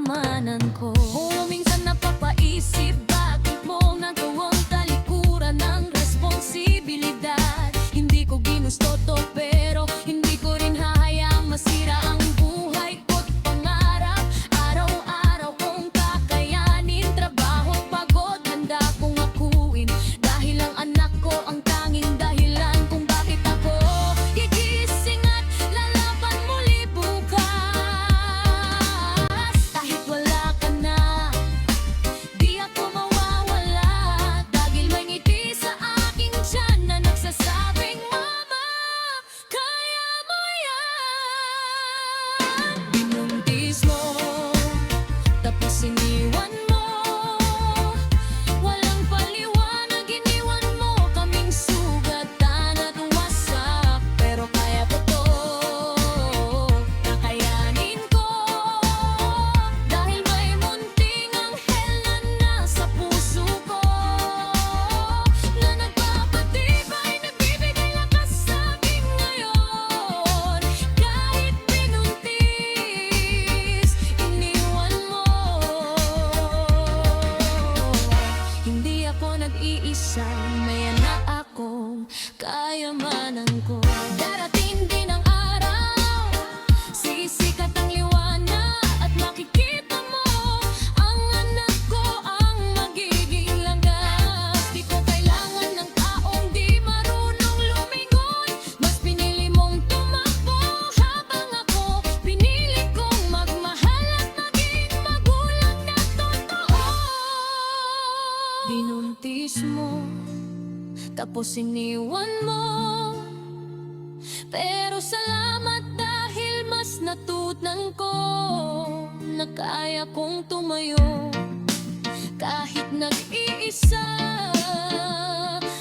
kayamanan ko. O minsan napapaisip, bakit mo nagawang talikuran ng responsibilidad? Hindi ko ginusto to, pero hindi ko rin hahayaang masira ang buhay ko't pangarap. Araw-araw kong kakayanin, trabaho, pagod, handa kong akuin. Dahil ang anak ko ang tanging dahilan kung bakit ako gigising at lalaban muli bukas. Kahit wala ka na, di ako mawawala. Dahil may ngiti sa aking tiyan na nagsasabing, Mama, kaya mo yan. Binuntis mo, tapos iniwan mo. Walang paliwanag, iniwan mo kaming sugatan at wasak. Pero kaya ko to, kakayanin ko. Dahil may munting anghel na nasa puso ko, na nagpapatibay, nagbibigay lakas sa akin ngayon. Kahit pinuntis, iniwan mo. Hindi ako nag-iisa, may anak akong kayamanan ko. Darating din ang araw, sisikat ang liwanag at makikita mo ang anak ko ang magiging landas. Di ko kailangan ng taong di marunong lumingon. Mas pinili mong tumakbo habang ako pinili kong magmahal at maging magulang na totoo. Binuntis mo, tapos iniwan mo. Pero salamat dahil mas natutunan ko na kaya kong tumayo kahit nag-iisa.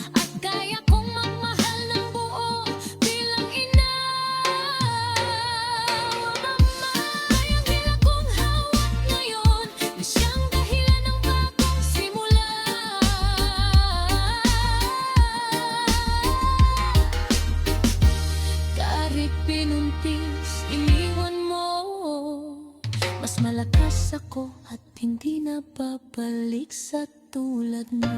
At kaya kong magmahal ng buo bilang ina. Mama, ay ang hila kong hawak ngayon, na siyang dahilan ng bagong simula. Kahit pinuntis, iniwan mo. Mas malakas ako at hindi na babalik sa tulad mo.